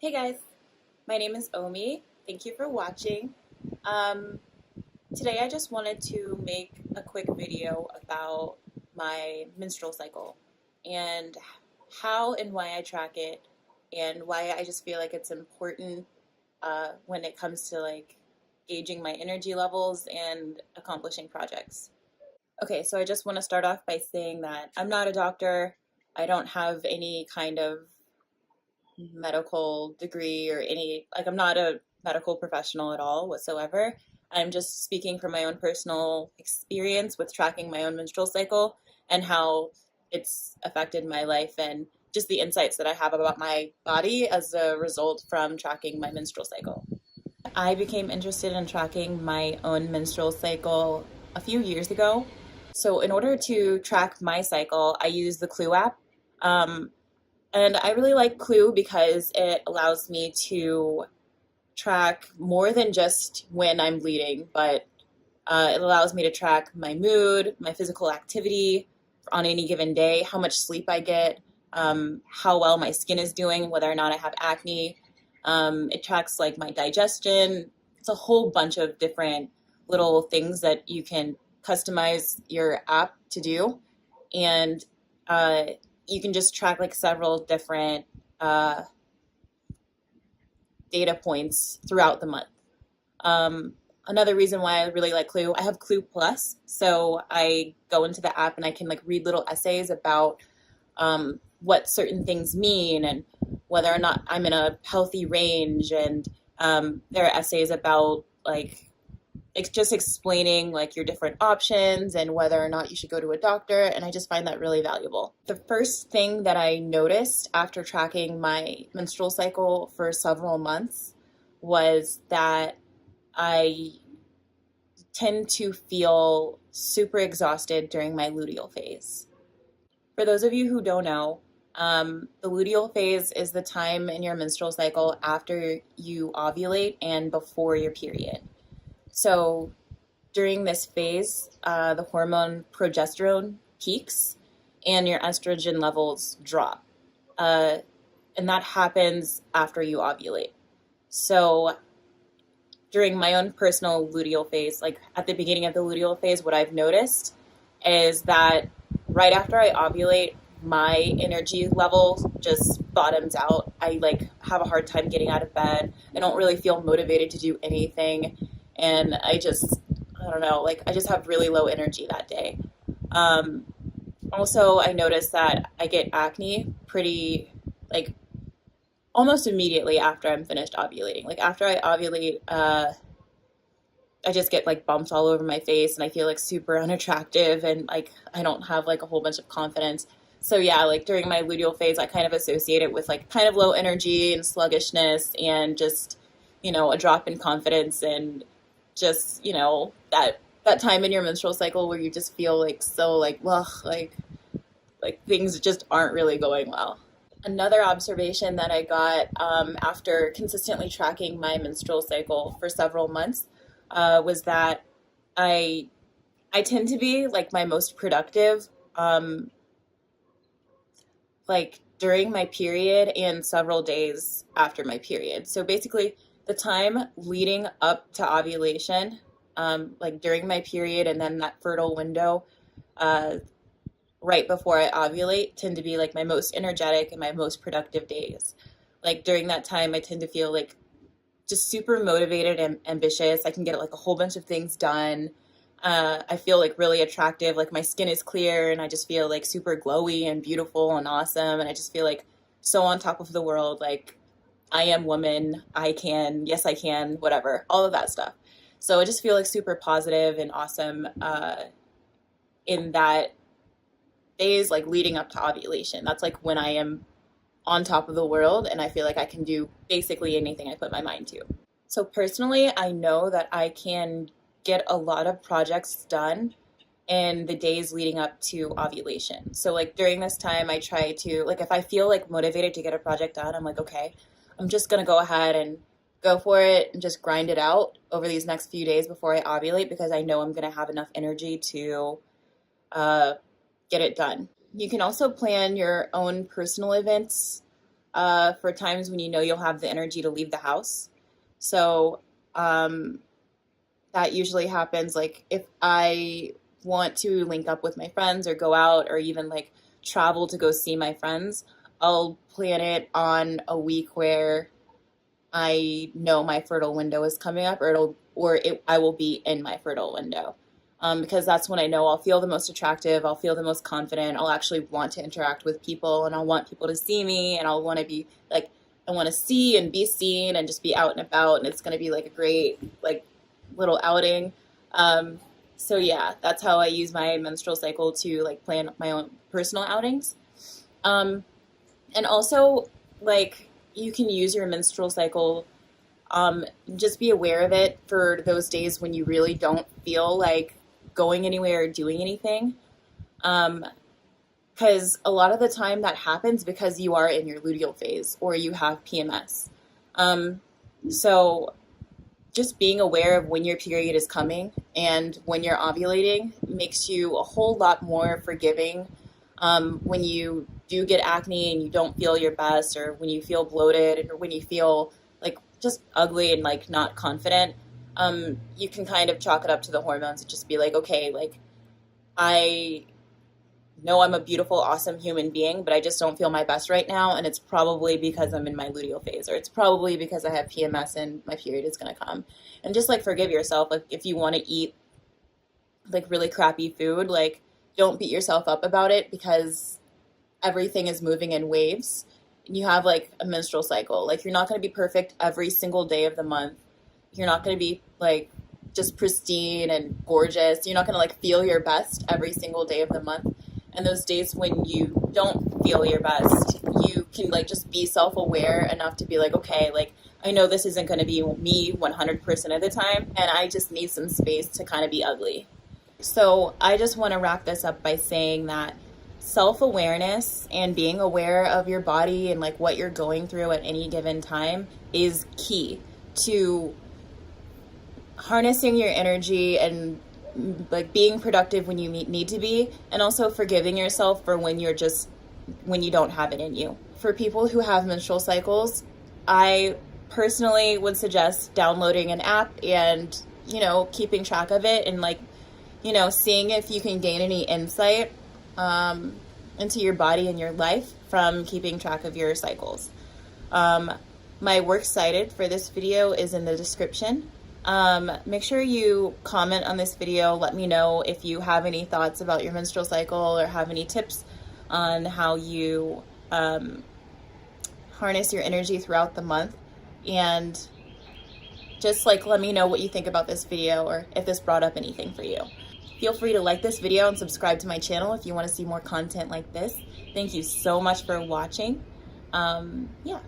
Hey guys, my name is Omi. Thank you for watching. Um, Today I just wanted to make a quick video about my menstrual cycle and how and why I track it and why I just feel like it's important when it comes to like gauging my energy levels and accomplishing projects. Okay, so I just want to start off by saying that I'm not a doctor. I don't have any kind of medical degree or I'm not a medical professional at all whatsoever. I'm just speaking from my own personal experience with tracking my own menstrual cycle and how it's affected my life and just the insights that I have about my body as a result from tracking my menstrual cycle. I became interested in tracking my own menstrual cycle a few years ago. So, in order to track my cycle, I use the Clue app. Um, and I really like Clue because it allows me to track more than just when I'm bleeding, but it allows me to track my mood, my physical activity on any given day, how much sleep I get, how well my skin is doing, whether or not I have acne. It tracks like my digestion. It's a whole bunch of different little things that you can customize your app to do. And uh, you can just track like several different uh, data points throughout the month. Another reason why I really like Clue, I have Clue Plus, so I go into the app and I can like read little essays about what certain things mean and whether or not I'm in a healthy range. And there are essays about like it's just explaining like your different options and whether or not you should go to a doctor, and I just find that really valuable. The first thing that I noticed after tracking my menstrual cycle for several months was that I tend to feel super exhausted during my luteal phase. For those of you who don't know, the luteal phase is the time in your menstrual cycle after you ovulate and before your period. So during this phase, the hormone progesterone peaks and your estrogen levels drop. And that happens after you ovulate. So during my own personal luteal phase, like at the beginning of the luteal phase, what I've noticed is that right after I ovulate, my energy level just bottoms out. I like have a hard time getting out of bed. I don't really feel motivated to do anything. And I don't know, like I just have really low energy that day. Um, Also, I noticed that I get acne pretty, like almost immediately after I'm finished ovulating. Like after I ovulate, I just get like bumps all over my face and I feel like super unattractive and like I don't have like a whole bunch of confidence. So yeah, like during my luteal phase, I kind of associate it with like kind of low energy and sluggishness and just, a drop in confidence and just, that time in your menstrual cycle where you just feel like so like, ugh, like things just aren't really going well. Another observation that I got after consistently tracking my menstrual cycle for several months was that I I tend to be like my most productive like during my period and several days after my period. So basically, the time leading up to ovulation, like during my period and then that fertile window, uh, right before I ovulate, tend to be like my most energetic and my most productive days. Like during that time, I tend to feel like just super motivated and ambitious. I can get like a whole bunch of things done. I feel like really attractive. Like my skin is clear and I just feel like super glowy and beautiful and awesome. And I just feel like so on top of the world. Like I am woman. I can, yes, I can, whatever, all of that stuff. So I just feel like super positive and awesome in that days like leading up to ovulation. That's like when I am on top of the world and I feel like I can do basically anything I put my mind to. So personally, I know that I can get a lot of projects done in the days leading up to ovulation. So like during this time, I try to like if I feel like motivated to get a project done, I'm like, okay, I'm just gonna go ahead and go for it and just grind it out over these next few days before I ovulate because I know I'm gonna have enough energy to uh, get it done. You can also plan your own personal events for times when you know you'll have the energy to leave the house. So um, that usually happens like if I want to link up with my friends or go out or even like travel to go see my friends, I'll plan it on a week where I know my fertile window is coming up, I will be in my fertile window. Because that's when I know I'll feel the most attractive, I'll feel the most confident, I'll actually want to interact with people, and I'll want people to see me, and I'll want to be like, I want to see and be seen and just be out and about, and it's going to be like a great, like, little outing. Um, so yeah, that's how I use my menstrual cycle to like plan my own personal outings. Um, and also, like, you can use your menstrual cycle, just be aware of it for those days when you really don't feel like going anywhere or doing anything. Because a lot of the time that happens because you are in your luteal phase or you have PMS. Um, so just being aware of when your period is coming and when you're ovulating makes you a whole lot more forgiving. When you do get acne and you don't feel your best, or when you feel bloated, or when you feel like just ugly and like not confident, you can kind of chalk it up to the hormones and just be like, okay, like I know I'm a beautiful, awesome human being, but I just don't feel my best right now, and it's probably because I'm in my luteal phase, or it's probably because I have PMS and my period is going to come. And just like forgive yourself. Like if you want to eat like really crappy food, like don't beat yourself up about it, because everything is moving in waves. You have like a menstrual cycle. Like you're not going to be perfect every single day of the month. You're not going to be like just pristine and gorgeous. You're not going to like feel your best every single day of the month. And those days when you don't feel your best, you can like just be self-aware enough to be like, okay, like I know this isn't going to be me 100% of the time, and I just need some space to kind of be ugly. So I just want to wrap this up by saying that self-awareness and being aware of your body and like what you're going through at any given time is key to harnessing your energy and like being productive when you need to be, and also forgiving yourself for when you don't have it in you. For people who have menstrual cycles, I personally would suggest downloading an app and, keeping track of it and like, seeing if you can gain any insight into your body and your life from keeping track of your cycles. My work cited for this video is in the description. Make sure you comment on this video. Let me know if you have any thoughts about your menstrual cycle or have any tips on how you harness your energy throughout the month. And just like let me know what you think about this video or if this brought up anything for you. Feel free to like this video and subscribe to my channel if you want to see more content like this. Thank you so much for watching. Yeah.